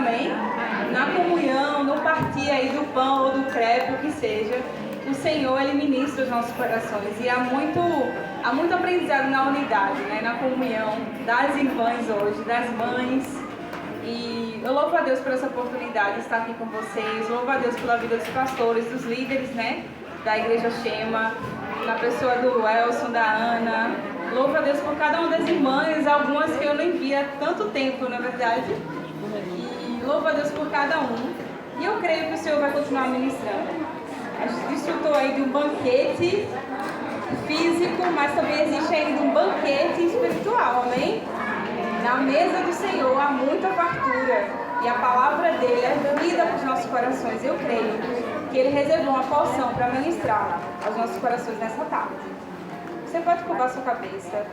amém? Na comunhão, no partir aí do pão ou do crepe, o que seja, o Senhor, Ele ministra os nossos corações. E há muito aprendizado na unidade, né? Na comunhão das irmãs hoje, das mães. E eu louvo a Deus por essa oportunidade de estar aqui com vocês. Louvo a Deus pela vida dos pastores, dos líderes, né? Da Igreja Shema, na pessoa do Elson, da Ana. Louvo a Deus por cada uma das irmãs, algumas que eu nem via há tanto tempo, na verdade. E louvo a Deus por cada um. E eu creio que o Senhor vai continuar ministrando. A gente desfrutou aí de um banquete físico, mas também existe ainda um banquete espiritual, amém? Na mesa do Senhor há muita fartura. E a palavra dele é vida para os nossos corações. Eu creio que ele reservou uma porção para ministrar aos nossos corações nessa tarde. Você pode curvar sua cabeça.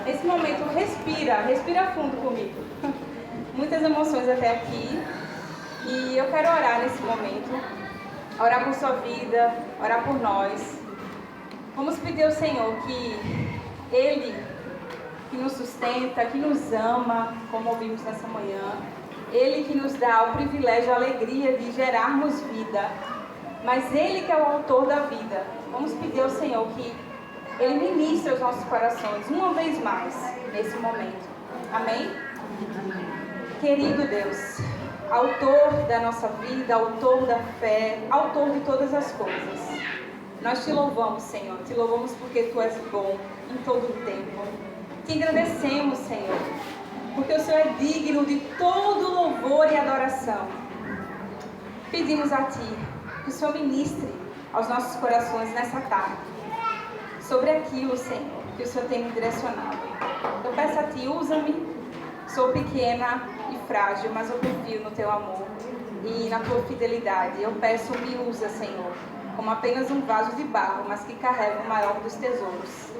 Nesse momento, respira fundo comigo. Muitas emoções até aqui. E eu quero orar nesse momento. Orar por sua vida, orar por nós. Vamos pedir ao Senhor que Ele, que nos sustenta, que nos ama, como ouvimos nessa manhã, Ele que nos dá o privilégio, a alegria de gerarmos vida, mas Ele que é o autor da vida. Vamos pedir ao Senhor que Ele ministre os nossos corações uma vez mais nesse momento. Amém? Querido Deus, autor da nossa vida, autor da fé, autor de todas as coisas, nós te louvamos, Senhor. Te louvamos porque Tu és bom em todo o tempo. Te agradecemos, Senhor, porque o Senhor é digno de todo louvor e adoração. Pedimos a Ti que o Senhor ministre aos nossos corações nessa tarde sobre aquilo, Senhor, que o Senhor tem me direcionado. Eu peço a Ti, usa-me. Sou pequena e frágil, mas eu confio no Teu amor e na Tua fidelidade. Eu peço, me usa, Senhor, como apenas um vaso de barro, mas que carrega o maior dos tesouros.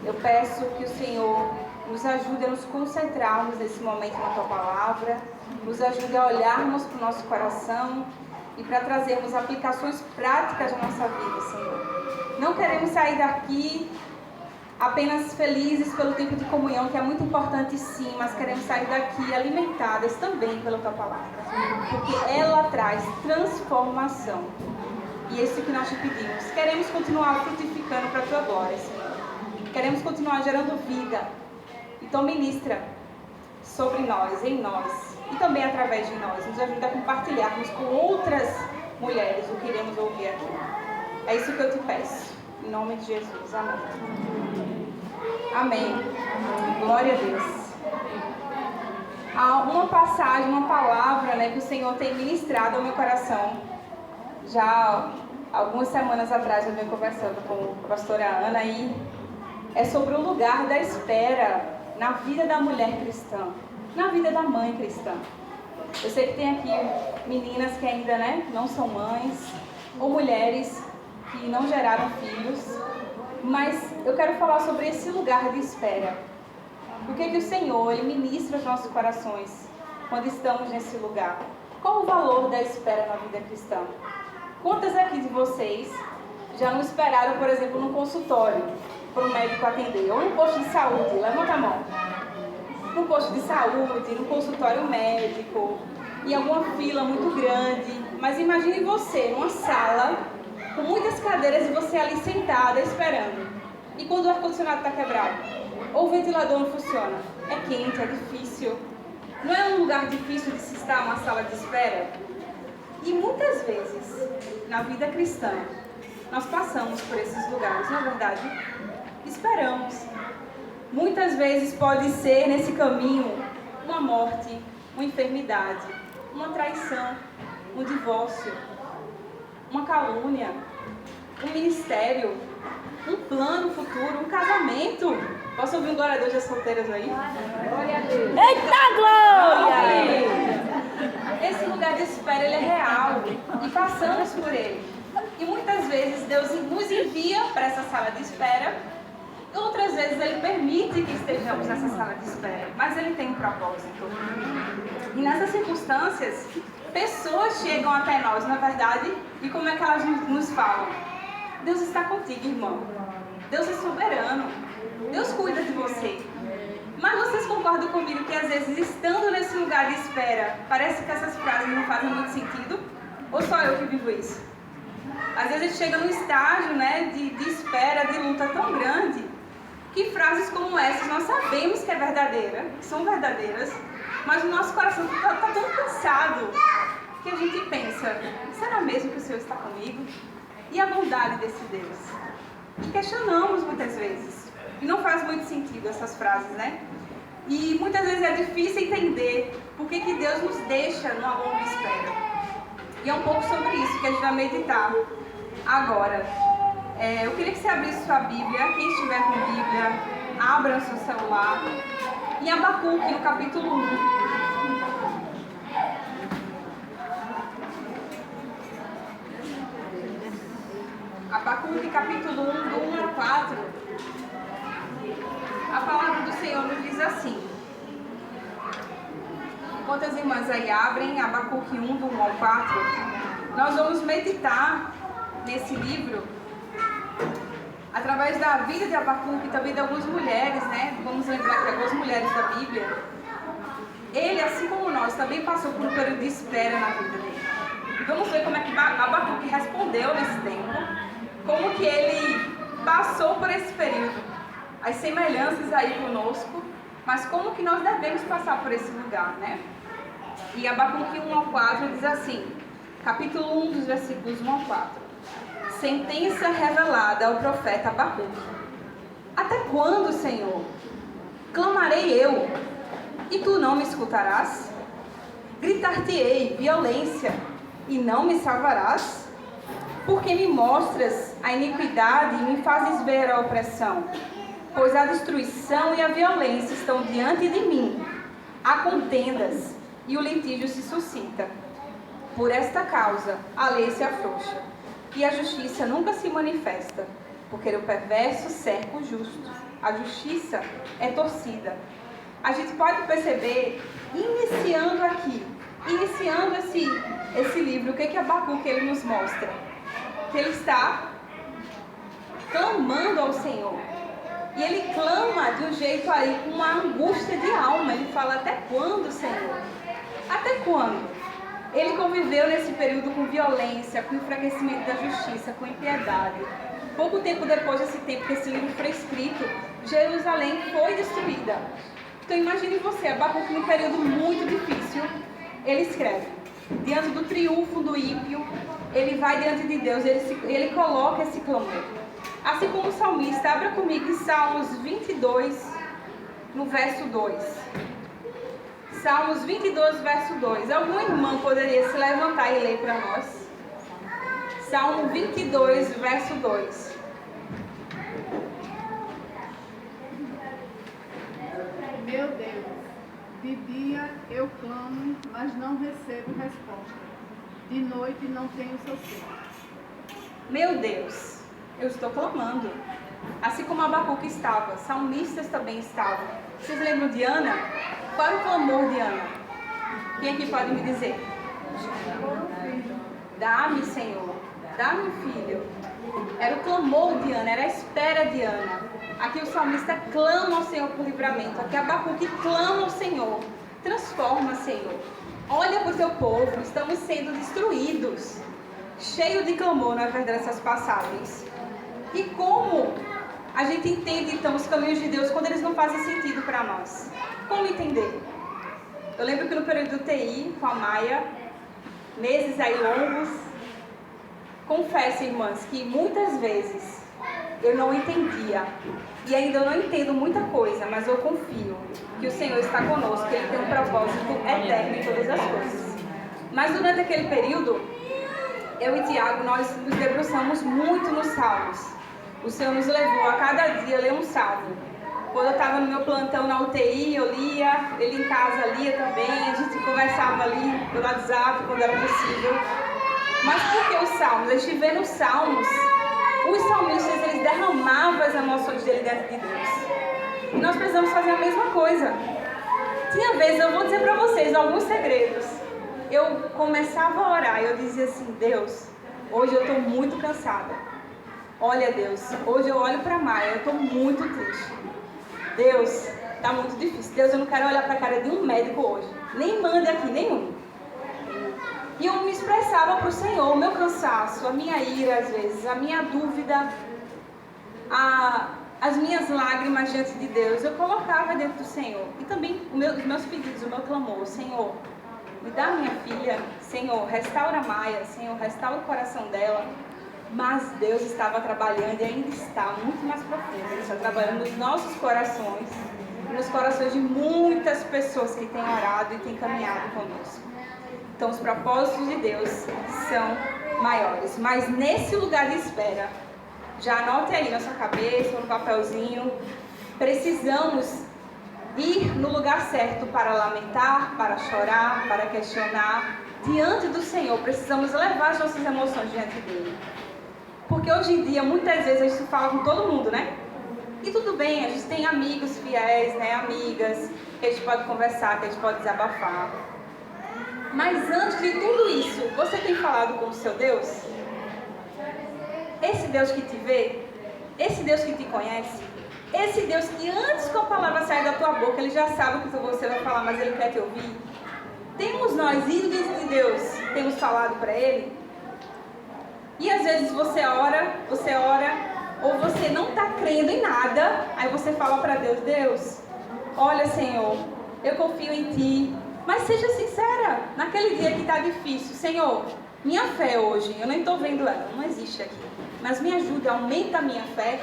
Eu peço que o Senhor nos ajude a nos concentrarmos nesse momento na Tua palavra, nos ajude a olharmos para o nosso coração e para trazermos aplicações práticas na nossa vida, Senhor. Não queremos sair daqui apenas felizes pelo tempo de comunhão, que é muito importante sim, mas queremos sair daqui alimentadas também pela Tua palavra, porque ela traz transformação. E é isso que nós te pedimos. Queremos continuar frutificando para a Tua glória, Senhor. Queremos continuar gerando vida. Então ministra sobre nós, em nós e também através de nós. Nos ajuda a compartilharmos com outras mulheres o que iremos ouvir aqui. É isso que eu te peço. Em nome de Jesus. Amém. Amém. Glória a Deus. Há uma passagem, uma palavra, né, que o Senhor tem ministrado ao meu coração. Já algumas semanas atrás eu venho conversando com a pastora Ana e é sobre o lugar da espera na vida da mulher cristã, na vida da mãe cristã. Eu sei que tem aqui meninas que ainda, né, não são mães, ou mulheres que não geraram filhos, mas eu quero falar sobre esse lugar de espera. O que o Senhor, Ele ministra os nossos corações quando estamos nesse lugar? Qual o valor da espera na vida cristã? Quantas aqui de vocês já não esperaram, por exemplo, num consultório para um médico atender, ou no posto de saúde? Levanta a mão. No posto de saúde, no consultório médico, em alguma fila muito grande. Mas imagine você numa sala com muitas cadeiras e você ali sentada esperando. E quando o ar-condicionado está quebrado, ou o ventilador não funciona, é quente, é difícil. Não é um lugar difícil de se estar numa sala de espera? E muitas vezes, na vida cristã, nós passamos por esses lugares, não é verdade? Esperamos. Muitas vezes pode ser nesse caminho uma morte, uma enfermidade, uma traição, um divórcio, uma calúnia, um ministério, um plano futuro, um casamento. Posso ouvir um glória a Deus das solteiras aí? Glória a Deus. Eita glória! Esse lugar de espera, ele é real e passamos por ele. E muitas vezes Deus nos envia para essa sala de espera, e outras vezes Ele permite que estejamos nessa sala de espera, mas Ele tem um propósito. E nessas circunstâncias, pessoas chegam até nós, na verdade, e como é que elas nos falam? Deus está contigo, irmão. Deus é soberano. Deus cuida de você. Mas vocês concordam comigo que às vezes, estando nesse lugar de espera, parece que essas frases não fazem muito sentido? Ou só eu que vivo isso? Às vezes a gente chega num estágio, né, de espera, de luta tão grande, que frases como essas nós sabemos que é verdadeira, que são verdadeiras, mas o nosso coração está tão cansado que a gente pensa, será mesmo que o Senhor está comigo? E a bondade desse Deus? E questionamos muitas vezes. E não faz muito sentido essas frases, né? E muitas vezes é difícil entender por que Deus nos deixa numa longa espera. E é um pouco sobre isso que a gente vai meditar agora. Eu queria que você abrisse sua Bíblia, quem estiver com Bíblia, abra o seu celular. Em Abacuque, no capítulo 1. Abacuque, capítulo 1, do 1 ao 4. A palavra do Senhor nos diz assim. Enquanto as irmãs aí abrem, Abacuque 1, do 1 ao 4, nós vamos meditar nesse livro através da vida de Abacuque e também de algumas mulheres, né? Vamos lembrar que algumas mulheres da Bíblia, ele, assim como nós, também passou por um período de espera na vida dele. E vamos ver como é que Abacuque respondeu nesse tempo, como que ele passou por esse período, as semelhanças aí conosco, mas como que nós devemos passar por esse lugar, né? E Abacuque 1 ao 4 diz assim, capítulo 1 dos versículos 1 ao 4. Sentença revelada ao profeta Abacuque. Até quando, Senhor? Clamarei eu, e tu não me escutarás? Gritar-te-ei violência, e não me salvarás? Porque me mostras a iniquidade e me fazes ver a opressão? Pois a destruição e a violência estão diante de mim. Há contendas, e o litígio se suscita. Por esta causa, a lei se afrouxa, e a justiça nunca se manifesta, porque o perverso cerca o justo. A justiça é torcida. A gente pode perceber, iniciando esse livro, o que Abacuque ele nos mostra? Que ele está clamando ao Senhor. E ele clama de um jeito aí, com uma angústia de alma. Ele fala, até quando, Senhor? Até quando? Ele conviveu nesse período com violência, com enfraquecimento da justiça, com impiedade. Pouco tempo depois desse tempo que esse livro foi escrito, Jerusalém foi destruída. Então imagine você, Abacuque num período muito difícil, ele escreve. Diante do triunfo do ímpio, ele vai diante de Deus, ele coloca esse clamor. Assim como o salmista, abra comigo em Salmos 22, no verso 2. Salmos 22, verso 2. Algum irmão poderia se levantar e ler para nós? Salmo 22, verso 2. Meu Deus, de dia eu clamo, mas não recebo resposta. De noite não tenho sossego. Meu Deus, eu estou clamando. Assim como Abacuque estava, salmistas também estavam. Vocês lembram de Ana? Qual era o clamor de Ana? Quem aqui pode me dizer? Dá-me, Senhor, dá-me um filho. Era o clamor de Ana, era a espera de Ana. Aqui o salmista clama ao Senhor por livramento. Aqui Abacuque clama ao Senhor. Transforma, Senhor. Olha para o teu povo, estamos sendo destruídos. Cheio de clamor, na verdade, essas passagens. E como a gente entende, então, os caminhos de Deus quando eles não fazem sentido para nós? Como entender? Eu lembro que no período do TI, com a Maia, meses aí longos, confesso, irmãs, que muitas vezes eu não entendia. E ainda eu não entendo muita coisa, mas eu confio que o Senhor está conosco, que Ele tem um propósito eterno em todas as coisas. Mas durante aquele período, eu e Tiago, nós nos debruçamos muito nos salmos. O Senhor nos levou a cada dia a ler um salmo. Quando eu estava no meu plantão na UTI, eu lia, ele em casa lia também, a gente conversava ali pelo WhatsApp quando era possível. Mas por que os salmos? A gente vê nos salmos, os salmistas, eles derramavam as emoções dele diante de Deus. E nós precisamos fazer a mesma coisa. Tinha vezes, eu vou dizer para vocês alguns segredos. Eu começava a orar e eu dizia assim, Deus, hoje eu estou muito cansada. Olha, Deus, hoje eu olho para Maia, eu estou muito triste. Deus, Tá muito difícil. Deus, eu não quero olhar para a cara de um médico hoje. Nem manda aqui, nenhum. E eu me expressava para o Senhor o meu cansaço, a minha ira às vezes, a minha dúvida, as minhas lágrimas diante de Deus. Eu colocava diante do Senhor. E também os meus pedidos, o meu clamor. Senhor, me dá minha filha. Senhor, restaura a Maia. Senhor, restaura o coração dela. Mas Deus estava trabalhando e ainda está muito mais profundo. Ele está trabalhando nos nossos corações, nos corações de muitas pessoas que têm orado e têm caminhado conosco. Então, os propósitos de Deus são maiores. Mas nesse lugar de espera, já anote aí na sua cabeça, no papelzinho, precisamos ir no lugar certo para lamentar, para chorar, para questionar. Diante do Senhor, precisamos levar as nossas emoções diante dele. Porque hoje em dia, muitas vezes, a gente fala com todo mundo, né? E tudo bem, a gente tem amigos fiéis, né? Amigas, que a gente pode conversar, que a gente pode desabafar. Mas antes de tudo isso, você tem falado com o seu Deus? Esse Deus que te vê? Esse Deus que te conhece? Esse Deus que antes que a palavra sair da tua boca, Ele já sabe o que você vai falar, mas Ele quer te ouvir? Temos nós ido diante de Deus, temos falado para Ele? E às vezes você ora, ou você não está crendo em nada, aí você fala para Deus, Deus, olha Senhor, eu confio em Ti, mas seja sincera, naquele dia que está difícil, Senhor, minha fé hoje, eu nem estou vendo ela, não existe aqui, mas me ajuda, aumenta a minha fé.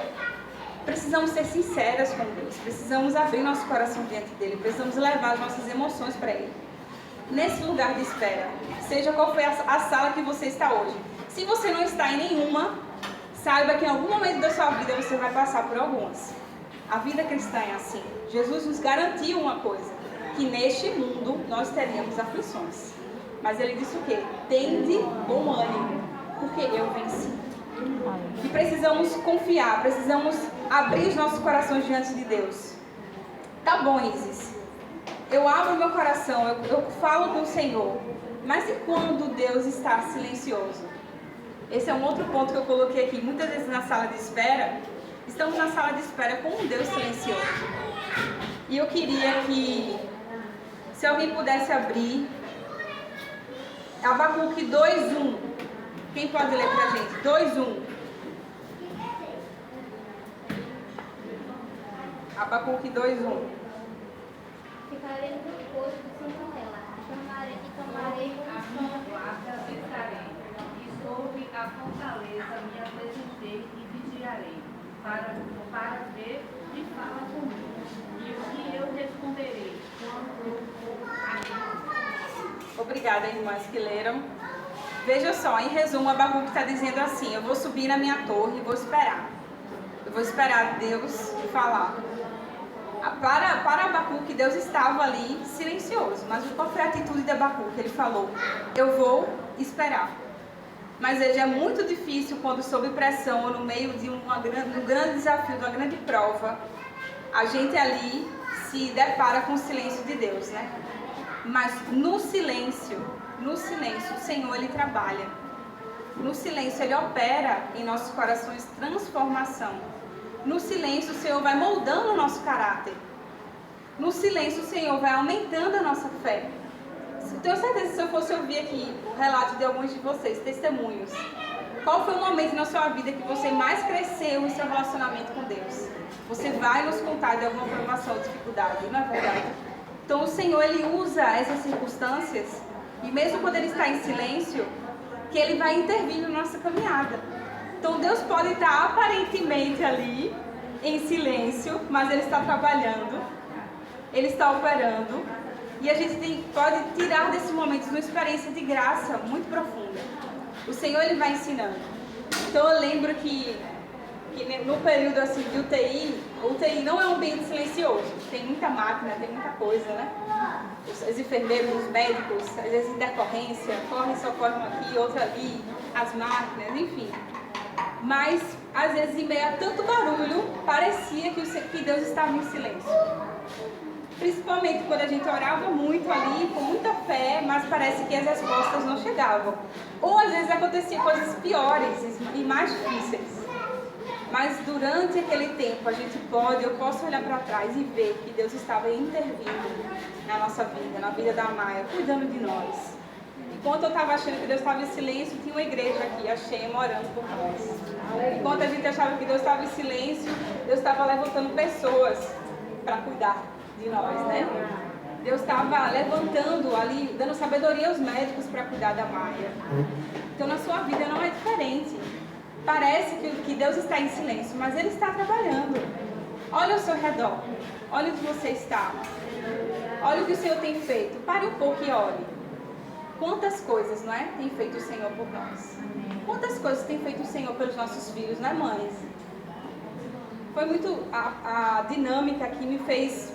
Precisamos ser sinceras com Deus, precisamos abrir nosso coração diante dEle, precisamos levar as nossas emoções para Ele. Nesse lugar de espera, seja qual for a sala que você está hoje. Se você não está em nenhuma, saiba que em algum momento da sua vida você vai passar por algumas. A vida cristã é assim. Jesus nos garantiu uma coisa, que neste mundo nós teríamos aflições. Mas Ele disse o quê? Tende bom ânimo, porque eu venci. E precisamos confiar, precisamos abrir os nossos corações diante de Deus. Tá bom, Isis. Eu abro meu coração, eu falo com o Senhor. Mas e quando Deus está silencioso? Esse é um outro ponto que eu coloquei aqui. Muitas vezes na sala de espera, estamos na sala de espera com um Deus silencioso. E eu queria que, se alguém pudesse abrir, Abacuque 2:1. Quem pode ler pra gente? 2:1. Abacuque 2:1. Ficarei no posto sem ela, tomarei com guarda, estarei, e sobre a fortaleza me apresentarei e vigiarei, para ver e fala comigo, e o que eu responderei quando Obrigada, irmãs que leram. Veja só, em resumo, Abacuque está dizendo assim: eu vou subir na minha torre e vou esperar. Eu vou esperar Deus falar. Para Abacuque, Deus estava ali silencioso. Mas qual foi a atitude de Abacuque? Ele falou, eu vou esperar. Mas veja, é muito difícil quando sob pressão ou no meio de um grande desafio, de uma grande prova, a gente ali se depara com o silêncio de Deus, né? Mas no silêncio, o Senhor, Ele trabalha. No silêncio, Ele opera em nossos corações transformação. No silêncio, o Senhor vai moldando o nosso caráter. No silêncio, o Senhor vai aumentando a nossa fé. Eu tenho certeza que se eu fosse ouvir aqui o relato de alguns de vocês, testemunhos, qual foi o momento na sua vida que você mais cresceu em seu relacionamento com Deus? Você vai nos contar de alguma provação ou dificuldade, não é verdade? Então o Senhor, Ele usa essas circunstâncias, e mesmo quando Ele está em silêncio, que Ele vai intervir na nossa caminhada. Então Deus pode estar aparentemente ali, em silêncio, mas Ele está trabalhando, Ele está operando, e a gente pode tirar desses momentos uma experiência de graça muito profunda. O Senhor, Ele vai ensinando. Então eu lembro que no período assim, de UTI, o UTI não é um ambiente silencioso, tem muita máquina, tem muita coisa, né? Os enfermeiros, os médicos, às vezes intercorrência, correm, socorrem um aqui, outro ali, as máquinas, enfim. Mas, às vezes, em meio a tanto barulho, parecia que Deus estava em silêncio. Principalmente quando a gente orava muito ali, com muita fé, mas parece que as respostas não chegavam. Ou, às vezes, aconteciam coisas piores e mais difíceis. Mas durante aquele tempo eu posso olhar para trás e ver que Deus estava intervindo na nossa vida, na vida da Maia, cuidando de nós. Enquanto eu estava achando que Deus estava em silêncio, tinha uma igreja aqui, a Shema, orando por nós. Enquanto a gente achava que Deus estava em silêncio, Deus estava levantando pessoas para cuidar de nós, né? Deus estava levantando ali, dando sabedoria aos médicos para cuidar da Maia. Então na sua vida não é diferente. Parece que Deus está em silêncio, mas Ele está trabalhando. Olha ao seu redor, olha onde você está. Olha o que o Senhor tem feito. Pare um pouco e olhe. Quantas coisas, não é? Tem feito o Senhor por nós. Quantas coisas tem feito o Senhor pelos nossos filhos, não é, mães? Foi muito a dinâmica que me fez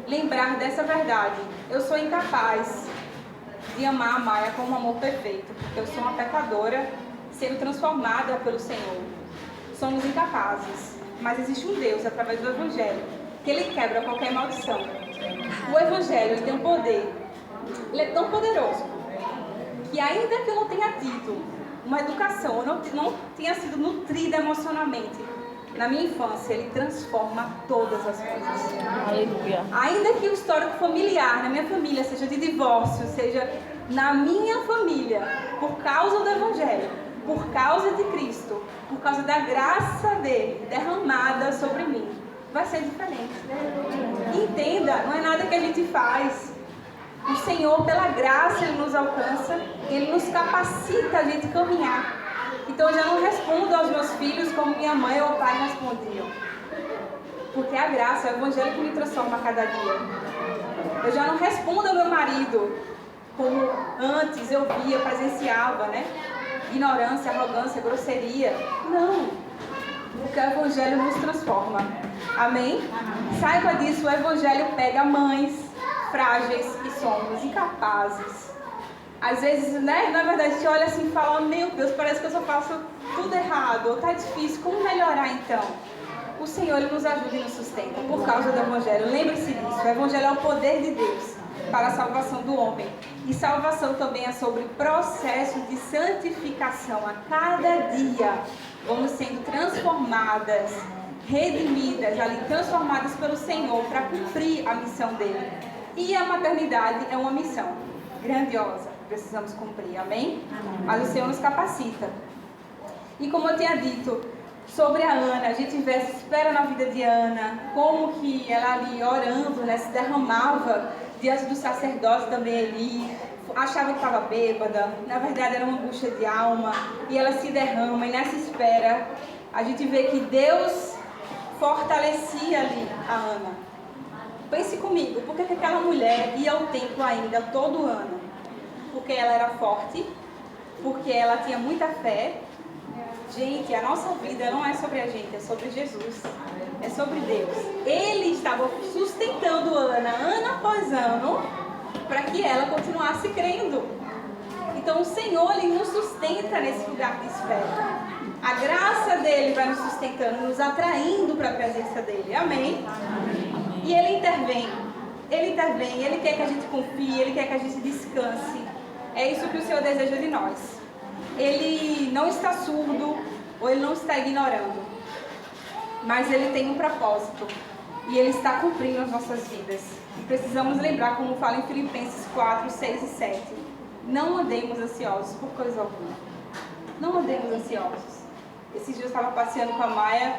lembrar dessa verdade. Eu sou incapaz de amar a Maia com um amor perfeito, porque eu sou uma pecadora sendo transformada pelo Senhor. Somos incapazes, mas existe um Deus, através do Evangelho, que Ele quebra qualquer maldição. O Evangelho, ele tem um poder, ele é tão poderoso, que ainda que eu não tenha tido uma educação, eu não tenha sido nutrida emocionalmente, na minha infância, ele transforma todas as coisas. Aleluia. Ainda que o histórico familiar, na minha família, seja de divórcio, seja na minha família, por causa do Evangelho, por causa de Cristo, por causa da graça dele derramada sobre mim, vai ser diferente. Entenda, não é nada que a gente faz. O Senhor, pela graça, Ele nos alcança, Ele nos capacita a gente caminhar. Então eu já não respondo aos meus filhos como minha mãe ou pai respondiam. Porque é a graça, é o Evangelho que me transforma a cada dia. Eu já não respondo ao meu marido como antes eu via, presenciava, né? Ignorância, arrogância, grosseria. Não. Porque o Evangelho nos transforma. Amém? Saiba disso, o Evangelho pega mães frágeis que somos, incapazes. Às vezes, né, na verdade, a gente olha assim e fala, meu Deus, parece que eu só faço tudo errado, ou tá difícil, como melhorar então? O Senhor, Ele nos ajuda e nos sustenta por causa do Evangelho. Lembre-se disso, o Evangelho é o poder de Deus para a salvação do homem. E salvação também é sobre processo de santificação. A cada dia vamos sendo transformadas, redimidas, ali, transformadas pelo Senhor para cumprir a missão dele. E a maternidade é uma missão grandiosa, precisamos cumprir, amém? Mas o Senhor nos capacita. E como eu tinha dito, sobre a Ana, a gente vê essa espera na vida de Ana, como que ela ali orando, né, se derramava diante do sacerdote também ali, achava que estava bêbada, na verdade era uma angústia de alma, e ela se derrama, e nessa espera a gente vê que Deus fortalecia ali a Ana. Pense comigo, por que aquela mulher ia ao templo ainda todo ano? Porque ela era forte, porque ela tinha muita fé. Gente, a nossa vida não é sobre a gente, é sobre Jesus, é sobre Deus. Ele estava sustentando Ana, ano após ano, para que ela continuasse crendo. Então o Senhor, Ele nos sustenta nesse lugar de espera. A graça dele vai nos sustentando, nos atraindo para a presença dele. Amém? E Ele intervém, Ele quer que a gente confie, Ele quer que a gente descanse. É isso que o Senhor deseja de nós. Ele não está surdo ou Ele não está ignorando, mas Ele tem um propósito e Ele está cumprindo as nossas vidas. E precisamos lembrar, como fala em Filipenses 4, 6 e 7, não andemos ansiosos por coisa alguma. Não andemos ansiosos. Esses dias eu estava passeando com a Maia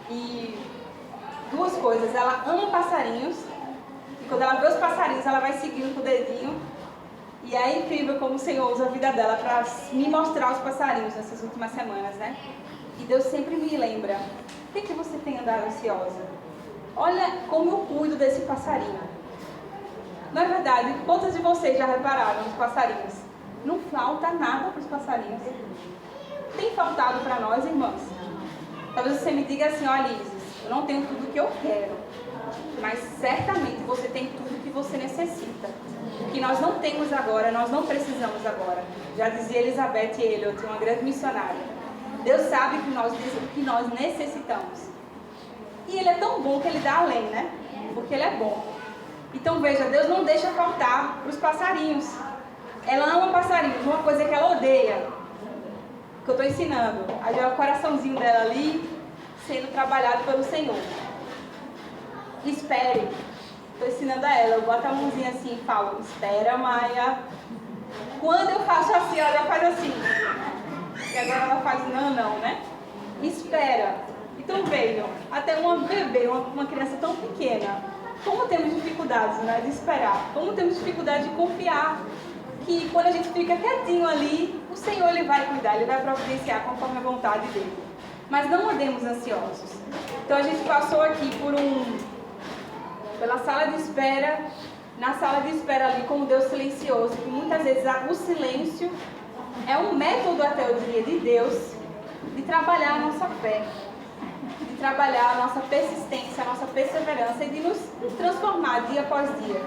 e duas coisas, ela ama passarinhos, e quando ela vê os passarinhos, ela vai seguindo com o dedinho, e é incrível como o Senhor usa a vida dela para me mostrar os passarinhos nessas últimas semanas, né? E Deus sempre me lembra, por que você tem andado ansiosa? Olha como eu cuido desse passarinho. Não é verdade? Quantos de vocês já repararam nos passarinhos? Não falta nada para os passarinhos. Tem faltado para nós, irmãos? Talvez você me diga assim, olha, Isis, eu não tenho tudo o que eu quero, mas certamente você tem tudo o que você necessita. O que nós não temos agora, nós não precisamos agora. Já dizia Elizabeth Elliot, uma grande missionária. Deus sabe o que nós necessitamos. E Ele é tão bom que Ele dá além, né? Porque Ele é bom. Então veja, Deus não deixa faltar para os passarinhos. Ela ama passarinhos, uma coisa que ela odeia: que eu estou ensinando. Aí é o coraçãozinho dela ali, sendo trabalhado pelo Senhor. Espere. Estou ensinando a ela. Eu boto a mãozinha assim e falo, espera, Maia. Quando eu faço assim, ela faz assim. E agora ela faz não, né? Espera. Então vejam, até uma bebê, uma criança tão pequena, como temos dificuldades, né, de esperar. Como temos dificuldade de confiar. Que quando a gente fica quietinho ali, o Senhor ele vai cuidar, Ele vai providenciar conforme a vontade dEle. Mas não andemos ansiosos. Então a gente passou aqui pela sala de espera, na sala de espera ali com um Deus silencioso, que muitas vezes o silêncio é um método até o dia de Deus de trabalhar a nossa fé, de trabalhar a nossa persistência, a nossa perseverança e de nos transformar dia após dia.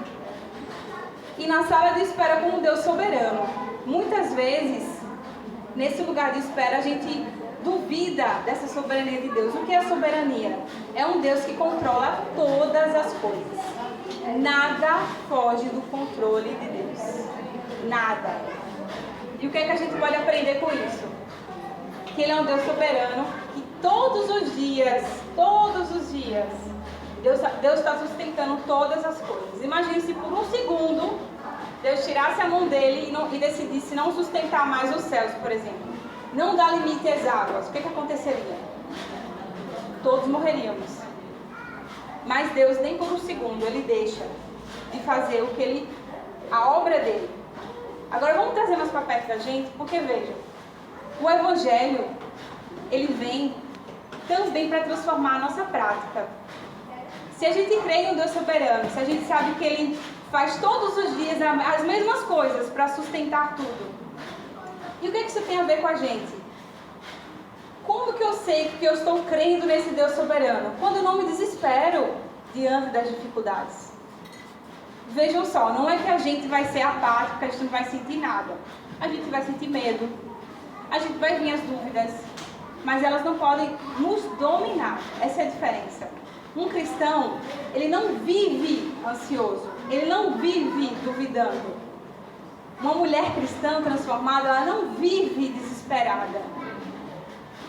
E na sala de espera com um Deus soberano. Muitas vezes, nesse lugar de espera, a gente duvida dessa soberania de Deus. O que é soberania? É um Deus que controla todas as coisas. Nada foge do controle de Deus. Nada. E o que é que a gente pode aprender com isso? Que Ele é um Deus soberano, que todos os dias, Deus está sustentando todas as coisas. Imagine se por um segundo Deus tirasse a mão dele e decidisse não sustentar mais os céus, por exemplo. Não dar limite às águas. O que aconteceria? Todos morreríamos. Mas Deus, nem por um segundo, Ele deixa de fazer a obra dele. Agora vamos trazer mais para perto da gente, porque veja, o Evangelho, ele vem também para transformar a nossa prática. Se a gente crê em um Deus soberano, se a gente sabe que Ele faz todos os dias as mesmas coisas para sustentar tudo. E o que isso tem a ver com a gente? Como que eu sei que eu estou crendo nesse Deus soberano? Quando eu não me desespero diante das dificuldades. Vejam só, não é que a gente vai ser apático, a gente não vai sentir nada. A gente vai sentir medo, a gente vai vir as dúvidas, mas elas não podem nos dominar. Essa é a diferença. Um cristão, ele não vive ansioso, ele não vive duvidando. Uma mulher cristã transformada, ela não vive desesperada.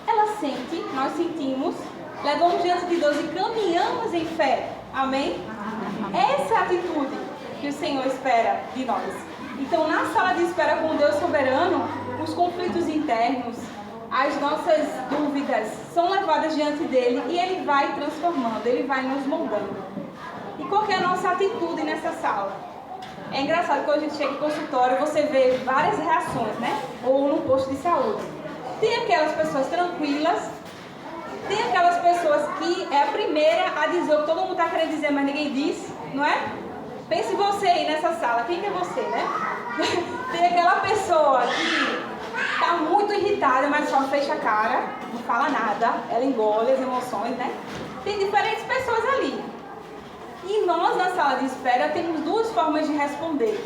Ela sente, nós sentimos, levamos diante de Deus e caminhamos em fé. Amém? Essa é a atitude que o Senhor espera de nós. Então, na sala de espera com o Deus soberano, os conflitos internos, as nossas dúvidas são levadas diante dele e ele vai transformando, ele vai nos moldando. E qual que é a nossa atitude nessa sala? É engraçado que quando a gente chega em consultório, você vê várias reações, né? Ou no posto de saúde. Tem aquelas pessoas tranquilas, tem aquelas pessoas que é a primeira a dizer o que todo mundo está querendo dizer, mas ninguém diz, não é? Pense você aí nessa sala, quem que é você, né? Tem aquela pessoa que está muito irritada, mas só fecha a cara, não fala nada, ela engole as emoções, né? Tem diferentes pessoas ali. E nós, na sala de espera, temos duas formas de responder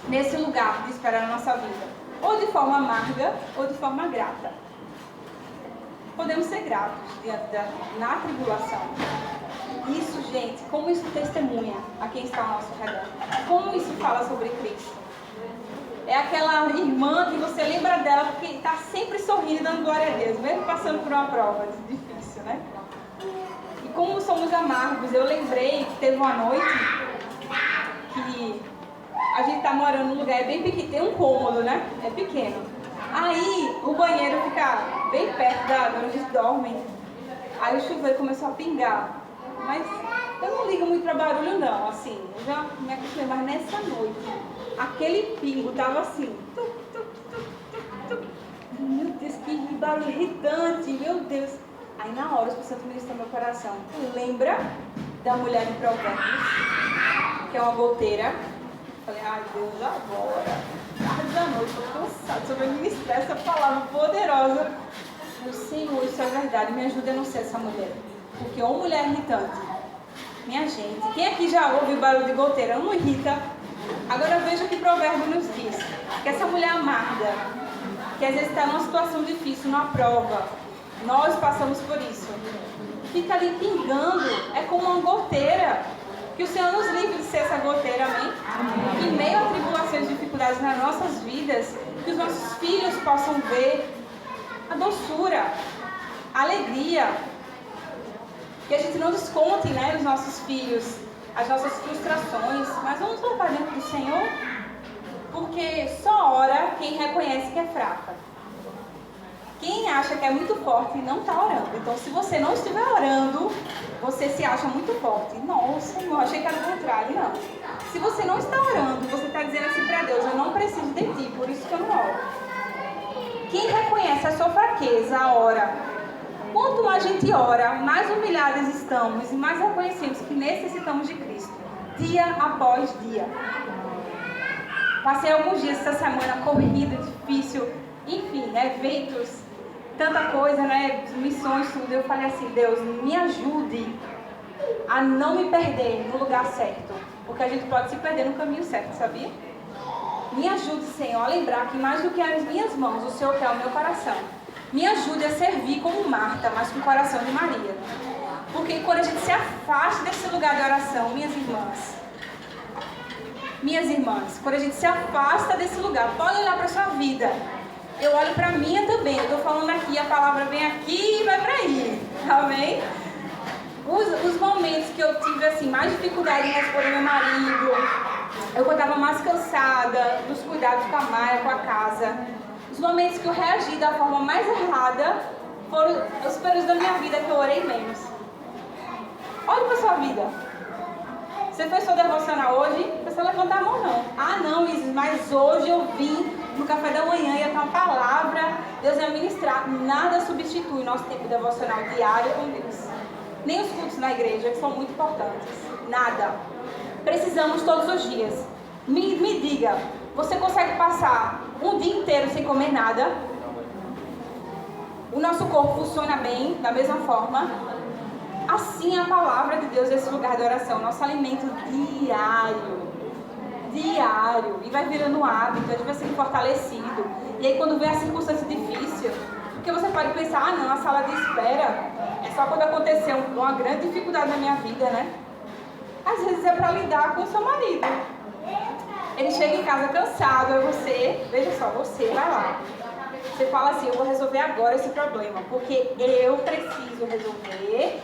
nesse lugar de espera na nossa vida. Ou de forma amarga, ou de forma grata. Podemos ser gratos na tribulação. Isso, gente, como isso testemunha a quem está ao nosso redor. Como isso fala sobre Cristo. É aquela irmã que você lembra dela porque está sempre sorrindo e dando glória a Deus, mesmo passando por uma prova difícil, né? E como somos amargos, eu lembrei que teve uma noite que a gente está morando num lugar bem pequeno, tem um cômodo, né? É pequeno. Aí o banheiro fica bem perto da onde a gente dorme. Aí o chuveiro começou a pingar. Mas eu não ligo muito para barulho não, assim. Eu já me acostumei, mas nessa noite, aquele pingo tava assim. Tuc, tuc, tuc, tuc, tuc. Meu Deus, que barulho irritante, meu Deus. Aí na hora o Espírito Santo ministrou meu coração. Lembra da mulher de Provérbios, que é uma goteira? Falei, ai Deus, agora, tarde da noite, estou cansada, só vai ministrar essa palavra poderosa. Meu Senhor, isso é verdade, me ajuda a não ser essa mulher. Porque ou mulher irritante, minha gente, quem aqui já ouve o barulho de goteira, não irrita? Agora veja o que Provérbio nos diz, que essa mulher amarga, que às vezes está numa situação difícil, numa prova, nós passamos por isso, fica ali pingando, é como uma goteira. Que o Senhor nos livre de ser essa goteira, amém? Em meio a tribulações e dificuldades nas nossas vidas, que os nossos filhos possam ver a doçura, a alegria. Que a gente não desconte, né, nos nossos filhos as nossas frustrações, mas vamos levar dentro do Senhor, porque só ora quem reconhece que é fraca. Quem acha que é muito forte não está orando. Então, se você não estiver orando, você se acha muito forte. Nossa, Senhor, achei que era o contrário. Não. Se você não está orando, você está dizendo assim para Deus: eu não preciso de ti, por isso que eu não oro. Quem reconhece a sua fraqueza, ora. Quanto mais a gente ora, mais humilhados estamos e mais reconhecemos que necessitamos de Cristo, dia após dia. Passei alguns dias essa semana corrida, difícil, enfim, né, eventos, tanta coisa, né, missões, tudo. Eu falei assim: Deus, me ajude a não me perder no lugar certo, porque a gente pode se perder no caminho certo, sabia? Me ajude, Senhor, a lembrar que mais do que as minhas mãos, o Senhor quer o meu coração. Me ajude a servir como Marta, mas com o coração de Maria. Porque quando a gente se afasta desse lugar de oração, minhas irmãs, quando a gente se afasta desse lugar, pode olhar para a sua vida. Eu olho para a minha também. Eu estou falando aqui, a palavra vem aqui e vai para aí. Amém? Os momentos que eu tive assim, mais dificuldade em responder meu marido, eu estava mais cansada dos cuidados com a Maia, com a casa. Os momentos que eu reagi da forma mais errada foram os períodos da minha vida que eu orei menos. Olha para a sua vida. Você fez sua devocional hoje? Não precisa levantar a mão, não. Ah, não, Isis, mas hoje eu vim no café da manhã, ia ter uma palavra, Deus ia ministrar. Nada substitui nosso tempo devocional diário com Deus. Nem os cultos na igreja, que são muito importantes. Nada. Precisamos todos os dias. Me diga, você consegue passar um dia inteiro sem comer nada? O nosso corpo funciona bem, da mesma forma. Assim é a palavra de Deus nesse lugar de oração. Nosso alimento diário. E vai virando hábito, a gente vai sendo fortalecido. E aí quando vem a circunstância difícil, porque você pode pensar: ah não, a sala de espera é só quando aconteceu uma grande dificuldade na minha vida, né? Às vezes é para lidar com o seu marido. Ele chega em casa cansado, aí você, veja só, você vai lá. Você fala assim: eu vou resolver agora esse problema, porque eu preciso resolver.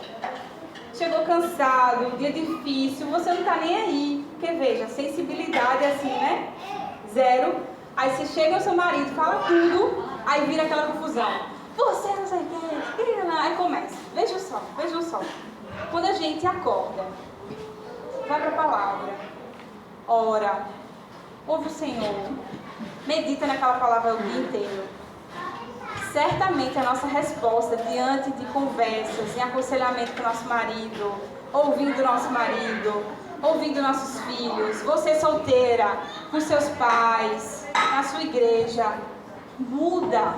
Chegou cansado, dia difícil, você não tá nem aí. Porque veja, sensibilidade assim, né? Zero. Aí você chega ao seu marido, fala tudo, aí vira aquela confusão. Você não sei o que, aí começa. Vejam só. Quando a gente acorda, vai para a palavra, ora, ouve o Senhor, medita naquela palavra o dia inteiro. Certamente a nossa resposta diante de conversas, em aconselhamento com o nosso marido, ouvindo o nosso marido, ouvindo nossos filhos, você solteira, com seus pais, na sua igreja, muda.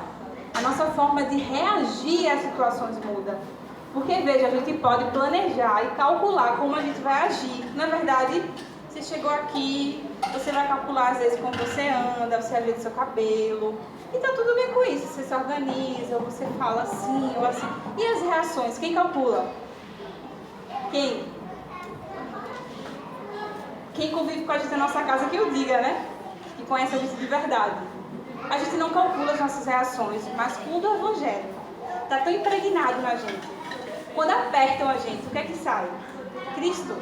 A nossa forma de reagir às situações muda. Porque, veja, a gente pode planejar e calcular como a gente vai agir. Na verdade, você chegou aqui, você vai calcular às vezes como você anda, você ajeita seu cabelo. E tá tudo bem com isso. Você se organiza, você fala assim ou assim. E as reações? Quem calcula? Quem convive com a gente na nossa casa, que eu diga, né? Que conhece a gente de verdade. A gente não calcula as nossas reações, mas quando o Evangelho está tão impregnado na gente, quando apertam a gente, o que é que sai? Cristo.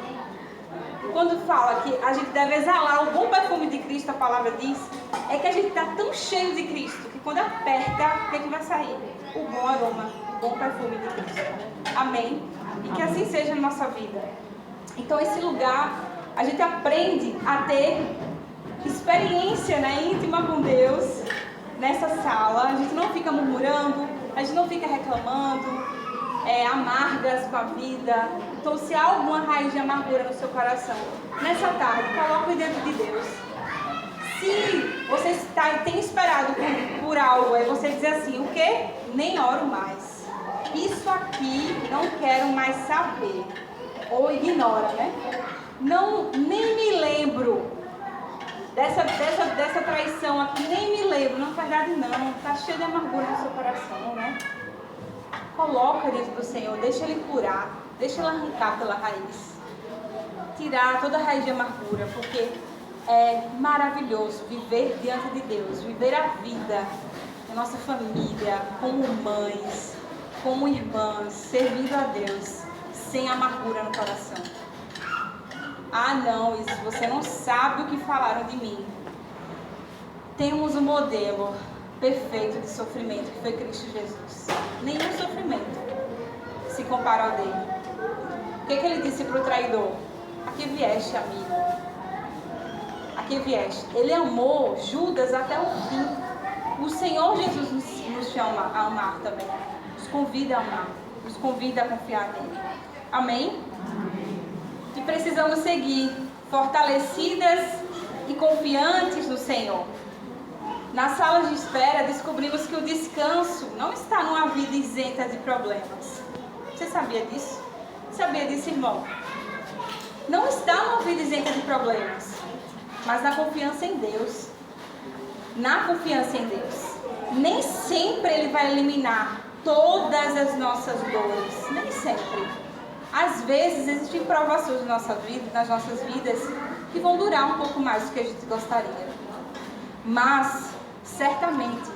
Quando fala que a gente deve exalar o bom perfume de Cristo, a palavra diz, é que a gente está tão cheio de Cristo, que quando aperta, o que é que vai sair? O bom aroma, o bom perfume de Cristo. Amém? E que assim seja na nossa vida. Então esse lugar, a gente aprende a ter experiência, né, íntima com Deus nessa sala. A gente não fica murmurando, a gente não fica reclamando, amargas com a vida. Então, se há alguma raiz de amargura no seu coração, nessa tarde, coloque dentro de Deus. Se você tem esperado por algo, aí você diz assim: o quê? Nem oro mais. Isso aqui não quero mais saber. Ou ignora, né? Não, nem me lembro dessa traição aqui, nem me lembro. Na verdade não, está cheio de amargura no seu coração, né? Coloca dentro do Senhor, deixa Ele curar, deixa Ele arrancar pela raiz, tirar toda a raiz de amargura, porque é maravilhoso viver diante de Deus, viver a vida nossa família, como mães, como irmãs, servindo a Deus, sem amargura no coração. Ah não, isso você não sabe o que falaram de mim. Temos um modelo perfeito de sofrimento, que foi Cristo Jesus. Nenhum sofrimento se compara ao dele. O que ele disse para o traidor? Aqui vieste, amigo. Aqui vieste. Ele amou Judas até o fim. O Senhor Jesus nos chama a amar também. Nos convida a amar. Nos convida a confiar nele. Amém? E precisamos seguir fortalecidas e confiantes no Senhor. Nas salas de espera, descobrimos que o descanso não está numa vida isenta de problemas. Você sabia disso? Sabia disso, irmão? Não está numa vida isenta de problemas, mas na confiança em Deus. Na confiança em Deus. Nem sempre Ele vai eliminar todas as nossas dores. Nem sempre. Às vezes existem provações nas nossas vidas que vão durar um pouco mais do que a gente gostaria. Mas, certamente,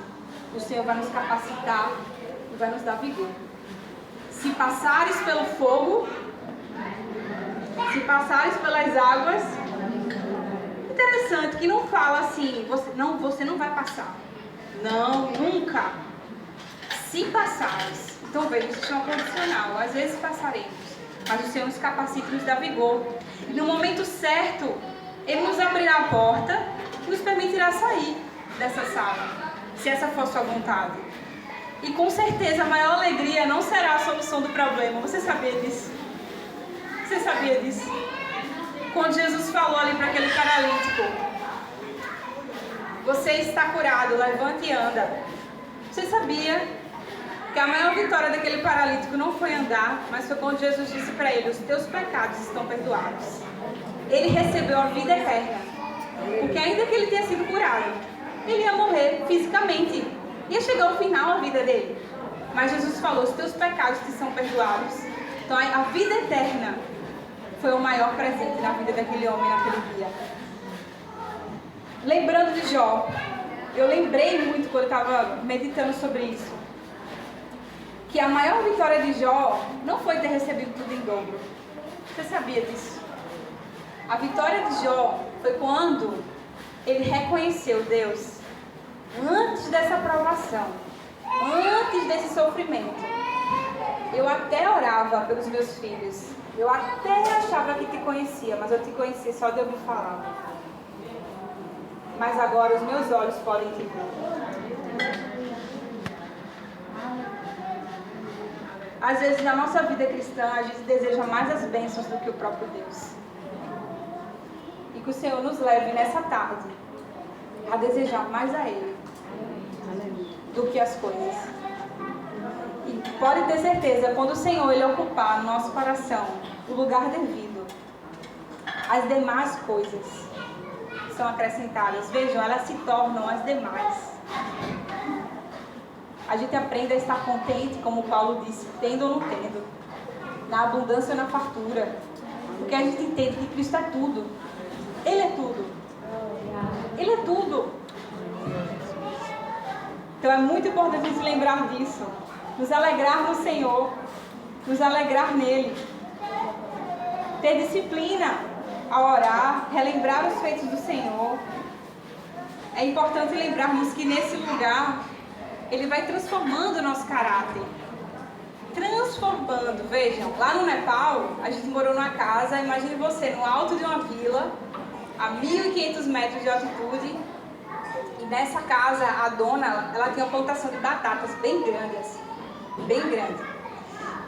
o Senhor vai nos capacitar e vai nos dar vigor. Se passares pelo fogo, se passares pelas águas, interessante que não fala assim, você não vai passar. Não, nunca. Se passares. Então veja, isso é um condicional. Às vezes passaremos, mas o Senhor nos capacita e nos dá vigor. E no momento certo, Ele nos abrirá a porta e nos permitirá sair dessa sala, se essa for sua vontade. E com certeza a maior alegria não será a solução do problema. Você sabia disso? Você sabia disso? Quando Jesus falou ali para aquele paralítico: você está curado, levante e anda. Você sabia que a maior vitória daquele paralítico não foi andar, mas foi quando Jesus disse para ele: os teus pecados estão perdoados. Ele recebeu a vida eterna. Porque ainda que ele tenha sido curado, ele ia morrer fisicamente. Ia chegar ao final a vida dele. Mas Jesus falou: os teus pecados te são perdoados. Então a vida eterna foi o maior presente na vida daquele homem naquele dia. Lembrando de Jó, eu lembrei muito quando eu estava meditando sobre isso, que a maior vitória de Jó não foi ter recebido tudo em dobro. Você sabia disso? A vitória de Jó foi quando ele reconheceu Deus antes dessa provação, antes desse sofrimento. Eu até orava pelos meus filhos, eu até achava que te conhecia, mas eu te conhecia só de ouvir falar. Mas agora os meus olhos podem te ver. Às vezes na nossa vida cristã a gente deseja mais as bênçãos do que o próprio Deus. E que o Senhor nos leve nessa tarde a desejar mais a Ele do que as coisas. E pode ter certeza, quando o Senhor Ele ocupar no nosso coração o lugar devido, as demais coisas são acrescentadas. Vejam, elas se tornam as demais. A gente aprende a estar contente, como Paulo disse, tendo ou não tendo, na abundância ou na fartura, porque a gente entende que Cristo é tudo. Ele é tudo. Ele é tudo. Então é muito importante a gente lembrar disso. Nos alegrar no Senhor. Nos alegrar nele. Ter disciplina ao orar. Relembrar os feitos do Senhor. É importante lembrarmos que nesse lugar Ele vai transformando o nosso caráter. Transformando. Vejam, lá no Nepal, a gente morou numa casa, imagine você, no alto de uma vila, a 1.500 metros de altitude, e nessa casa a dona, ela tinha uma plantação de batatas bem grande assim, bem grande.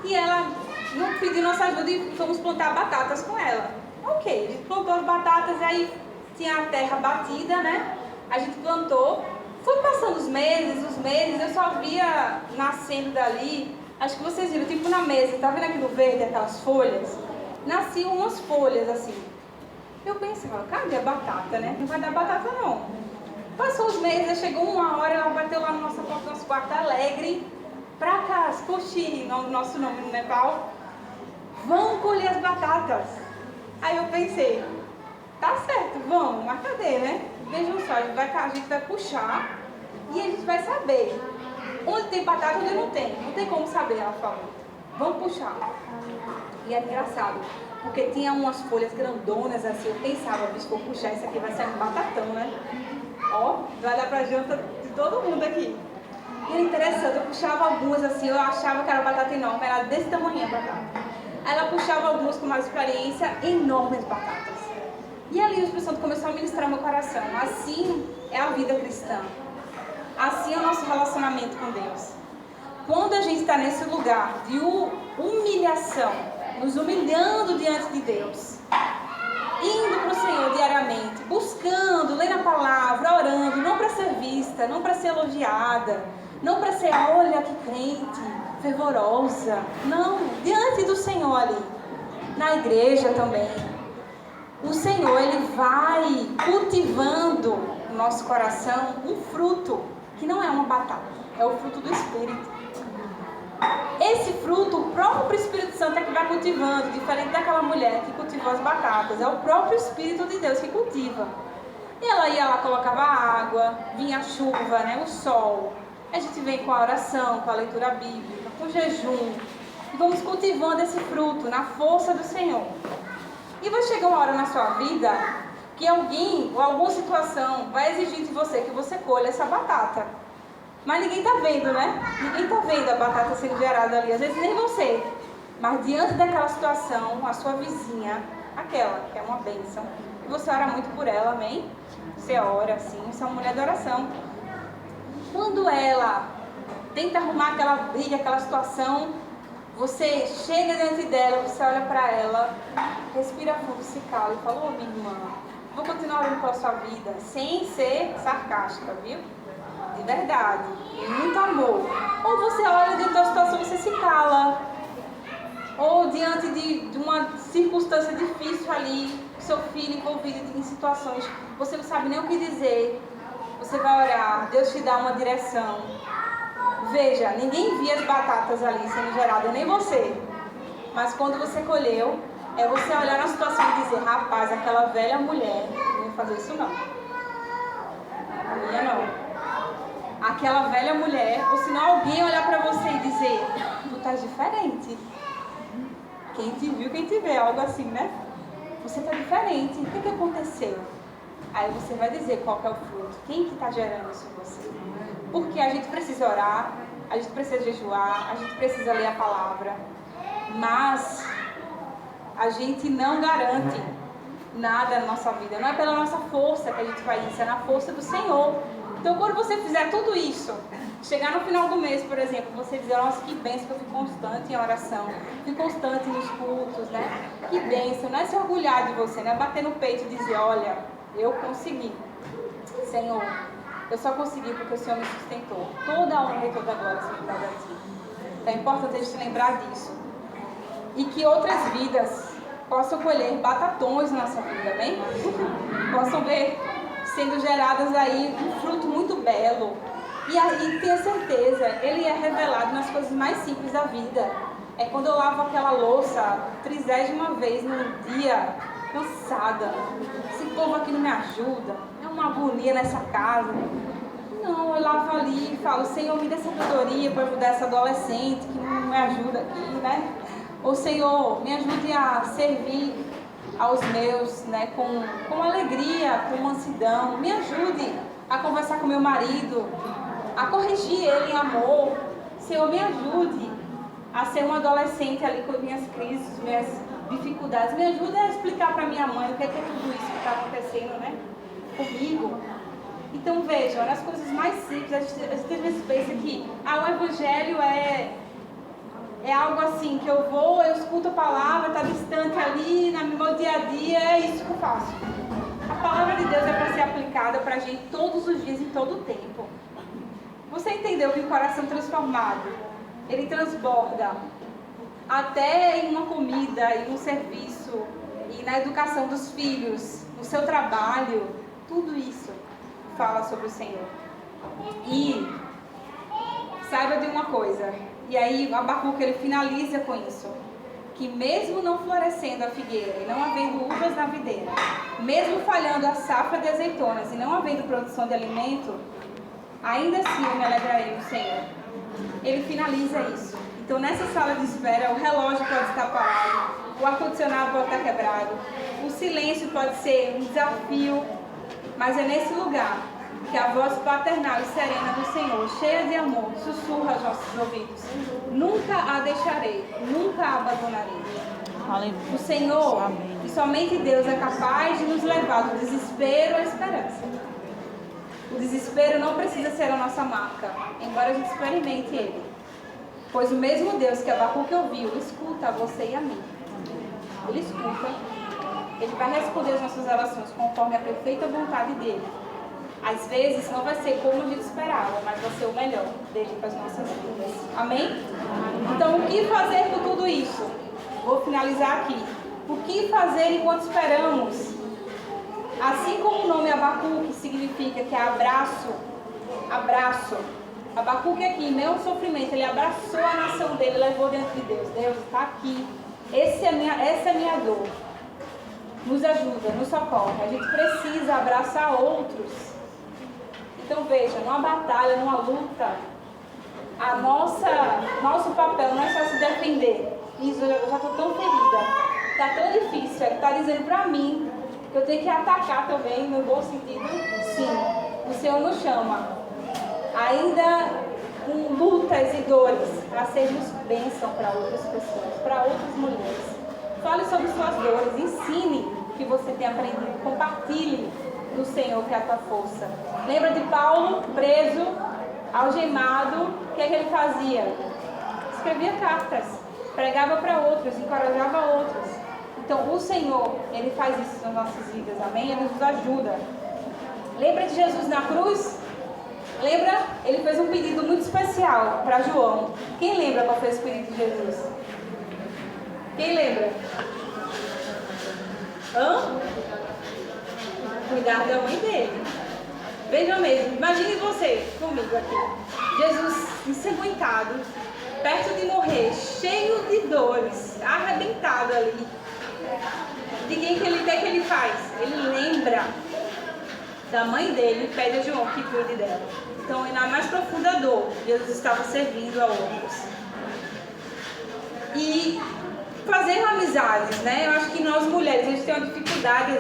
E ela não pediu nossa ajuda e fomos plantar batatas com ela. Ok, a gente plantou as batatas, aí tinha a terra batida, né? A gente plantou, foi passando os meses, eu só via nascendo dali, acho que vocês viram, tipo na mesa, tá vendo aquilo verde, aquelas folhas? Nasciam umas folhas assim. Eu pensava, cadê a batata, né? Não vai dar batata não. Passou os meses, chegou uma hora, ela bateu lá no nosso quarto alegre, pra cá, Koshi, o nosso nome no Nepal, vamos colher as batatas. Aí eu pensei, tá certo, vamos, mas cadê, né? Vejam só, a gente vai puxar E a gente vai saber onde tem batata e onde não tem. Não tem como saber, ela falou. Vamos puxar. E era engraçado, porque tinha umas folhas grandonas assim. Eu pensava, bicho, vou puxar, isso aqui vai sair um batatão, né? Ó, vai dar pra janta de todo mundo aqui. E era interessante, eu puxava algumas assim, eu achava que era batata enorme, era desse tamanho a batata. Aí ela puxava algumas com mais experiência, enormes batatas. E ali o Espírito Santo começou a ministrar meu coração. Assim é a vida cristã. Assim é o nosso relacionamento com Deus. Quando a gente está nesse lugar de humilhação, nos humilhando diante de Deus, indo para o Senhor diariamente, buscando, lendo a palavra, orando, não para ser vista, não para ser elogiada, não para ser, olha que crente, fervorosa. Não, diante do Senhor ali, na igreja também. O Senhor, Ele vai cultivando no nosso coração um fruto, que não é uma batata, é o fruto do Espírito. Esse fruto, o próprio Espírito Santo é que vai cultivando, diferente daquela mulher que cultivou as batatas. É o próprio Espírito de Deus que cultiva. E ela ia lá, colocava água, vinha a chuva, né, o sol. A gente vem com a oração, com a leitura bíblica, com o jejum. E vamos cultivando esse fruto na força do Senhor. E vai chegar uma hora na sua vida que alguém ou alguma situação vai exigir de você que você colha essa batata. Mas ninguém está vendo, né? Ninguém está vendo a batata sendo gerada ali. Às vezes nem você. Mas diante daquela situação, a sua vizinha, aquela que é uma bênção, e você ora muito por ela, amém? Você ora assim, você é uma mulher de oração. Quando ela tenta arrumar aquela briga, aquela situação, você chega diante dela, você olha para ela, respira fundo, se cala e fala, ô minha irmã, vou continuar orando pela sua vida, sem ser sarcástica, viu? De verdade, e muito amor. Ou você olha diante da situação e você se cala. Ou diante de uma circunstância difícil ali, seu filho envolvido em situações, você não sabe nem o que dizer. Você vai orar, Deus te dá uma direção. Veja, ninguém via as batatas ali sendo geradas, nem você. Mas quando você colheu, é você olhar na situação e dizer, rapaz, aquela velha mulher não ia fazer isso não. Não ia não. Aquela velha mulher, ou senão alguém olhar para você e dizer, tu estás diferente. Quem te viu, quem te vê, algo assim, né? Você está diferente, o que aconteceu? Aí você vai dizer qual que é o fruto, quem que está gerando isso em você. Porque a gente precisa orar, a gente precisa jejuar, a gente precisa ler a palavra, mas a gente não garante nada na nossa vida. Não é pela nossa força que a gente vai isso, é na força do Senhor. Então, quando você fizer tudo isso, chegar no final do mês, por exemplo, você dizer, nossa, que bênção que eu fui constante em oração, fui constante nos cultos, né? Que bênção, não é se orgulhar de você, né? Bater no peito e dizer, olha, eu consegui. Senhor, eu só consegui porque o Senhor me sustentou. Toda a honra e toda a glória seja dada a Ti. Então, é importante a gente lembrar disso. E que outras vidas possam colher batatões na nossa vida, bem? Possam ver sendo geradas aí um fruto muito belo. E aí, tenha certeza, ele é revelado nas coisas mais simples da vida. É quando eu lavo aquela louça 30ª vez num dia, cansada. Esse povo aqui não me ajuda. É uma agonia nessa casa. Não, eu lavo ali e falo, Senhor, me dê sabedoria para ajudar essa adolescente que não me ajuda aqui, né? Ou Senhor, me ajude a servir aos meus, né, com alegria, com mansidão. Me ajude a conversar com meu marido, a corrigir ele em amor. Senhor, me ajude a ser uma adolescente ali com minhas crises, minhas dificuldades. Me ajude a explicar para minha mãe o que é tudo isso que está acontecendo, né, comigo. Então vejam, nas coisas mais simples, a gente às vezes pensa que o evangelho é algo assim, que eu vou, eu escuto a palavra, está distante ali, no meu dia a dia, é isso que eu faço. A palavra de Deus é para ser aplicada para a gente todos os dias, em todo o tempo. Você entendeu que o coração transformado, ele transborda até em uma comida, em um serviço, e na educação dos filhos, no seu trabalho, tudo isso fala sobre o Senhor. E saiba de uma coisa, e aí o Abacuque ele finaliza com isso, que mesmo não florescendo a figueira e não havendo uvas na videira, mesmo falhando a safra de azeitonas e não havendo produção de alimento, ainda assim eu me alegrarei no Senhor. Ele finaliza isso. Então, nessa sala de espera, o relógio pode estar parado, o ar-condicionado pode estar quebrado, o silêncio pode ser um desafio, mas é nesse lugar que a voz paternal e serena do Senhor, cheia de amor, sussurra aos nossos ouvidos: nunca a deixarei, nunca a abandonarei. O Senhor, e somente Deus, é capaz de nos levar do desespero à esperança. O desespero não precisa ser a nossa marca, embora a gente experimente ele. Pois o mesmo Deus que Abacuque ouviu, escuta a você e a mim. Ele escuta, ele vai responder as nossas orações conforme a perfeita vontade dele. Às vezes não vai ser como a gente esperava, mas vai ser o melhor dele para as nossas vidas. Amém? Então, o que fazer por tudo isso? Vou finalizar aqui. O que fazer enquanto esperamos? Assim como o nome Abacuque significa que é abraço, Abacuque aqui, em meio ao sofrimento, ele abraçou a nação dele, levou diante de Deus. Deus está aqui, essa é a minha dor. Nos ajuda, nos socorre. A gente precisa abraçar outros. Então veja, numa batalha, numa luta, nosso papel não é só se defender. Isso, eu já estou tão ferida, está tão difícil. Ele está dizendo para mim que eu tenho que atacar também, no bom sentido. Sim, o Senhor nos chama, ainda com lutas e dores, para sermos bênção para outras pessoas, para outras mulheres. Fale sobre suas dores, ensine o que você tem aprendido, compartilhe do Senhor que é a tua força. Lembra de Paulo, preso, algemado, o que é que ele fazia? Escrevia cartas, pregava para outros, encorajava outros. Então o Senhor, Ele faz isso nas nossas vidas, amém? Ele nos ajuda. Lembra de Jesus na cruz? Lembra? Ele fez um pedido muito especial para João. Quem lembra qual foi esse pedido de Jesus? Quem lembra? Cuidar da mãe dele. Veja mesmo, imagine você comigo aqui. Jesus ensanguentado, perto de morrer, cheio de dores, arrebentado ali. De quem que ele faz? Ele lembra da mãe dele e pede a João que cuide dela. Então, na mais profunda dor, Jesus estava servindo a outros. E fazendo amizades, né? Eu acho que nós mulheres, a gente tem uma dificuldade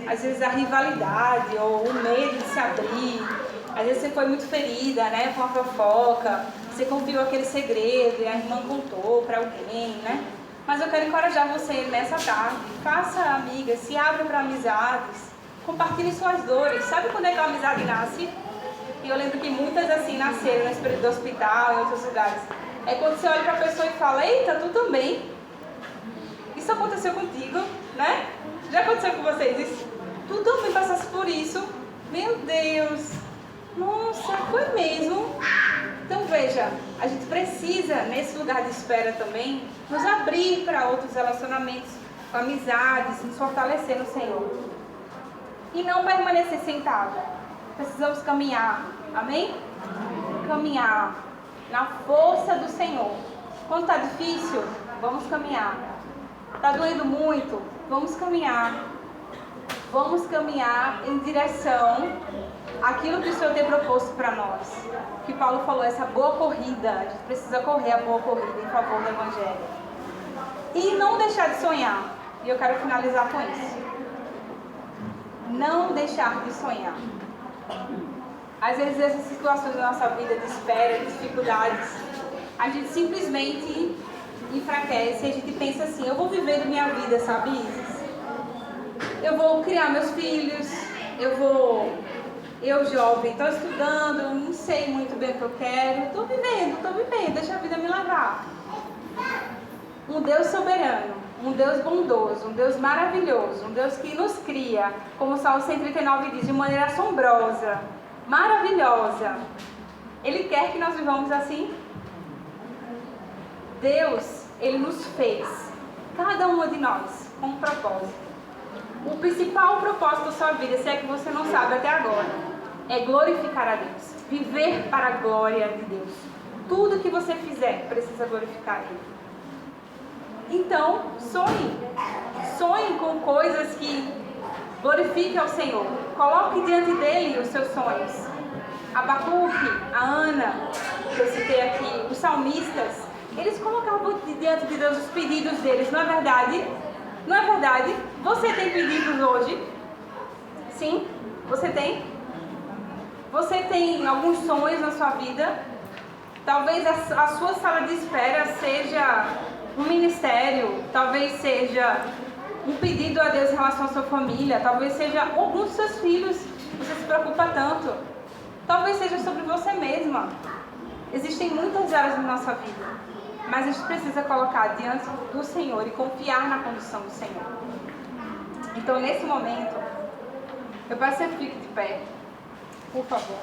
às vezes a rivalidade ou o medo de se abrir. Às vezes você foi muito ferida, né? Com a fofoca, você confiou aquele segredo e a irmã contou para alguém, né? Mas eu quero encorajar você nessa tarde. Faça amigas, se abra para amizades, compartilhe suas dores. Sabe quando é que a amizade nasce? E eu lembro que muitas assim nasceram nesse período do hospital, em outros lugares. É quando você olha para a pessoa e fala: eita, tu também? Isso aconteceu contigo, né? Já aconteceu com vocês isso? Tu também passasse por isso? Meu Deus! Nossa, foi mesmo? Então veja, a gente precisa, nesse lugar de espera também, nos abrir para outros relacionamentos, com amizades, nos fortalecer no Senhor. E não permanecer sentado. Precisamos caminhar, amém? Caminhar na força do Senhor. Quando está difícil, vamos caminhar. Está doendo muito? Vamos caminhar. Vamos caminhar em direção àquilo que o Senhor tem proposto para nós. Que Paulo falou, essa boa corrida. A gente precisa correr a boa corrida em favor do Evangelho. E não deixar de sonhar. E eu quero finalizar com isso. Não deixar de sonhar. Às vezes essas situações da nossa vida de espera, de dificuldades, a gente simplesmente enfraquece e a gente pensa assim: eu vou viver minha vida, sabe, Isis? Eu vou criar meus filhos, eu jovem, estou estudando, não sei muito bem o que eu quero, estou vivendo, deixa a vida me levar. Um Deus soberano, um Deus bondoso, um Deus maravilhoso, um Deus que nos cria, como o Salmo 139 diz, de maneira assombrosa, maravilhosa. Ele quer que nós vivamos assim? Deus, Ele nos fez, cada uma de nós, com um propósito. O principal propósito da sua vida, se é que você não sabe até agora, é glorificar a Deus, viver para a glória de Deus. Tudo que você fizer precisa glorificar Ele. Então, sonhe com coisas que glorifiquem ao Senhor. Coloque diante dEle os seus sonhos. Abacuque, a Ana, que eu citei aqui, os salmistas, eles colocavam diante de Deus os pedidos deles, não é verdade? Não é verdade? Você tem pedidos hoje? Sim? Você tem? Você tem alguns sonhos na sua vida? Talvez a sua sala de espera seja um ministério, talvez seja um pedido a Deus em relação à sua família, talvez seja algum dos seus filhos, você se preocupa tanto. Talvez seja sobre você mesma. Existem muitas áreas na nossa vida, mas a gente precisa colocar diante do Senhor e confiar na condução do Senhor. Então, nesse momento, eu peço que você fique de pé, por favor.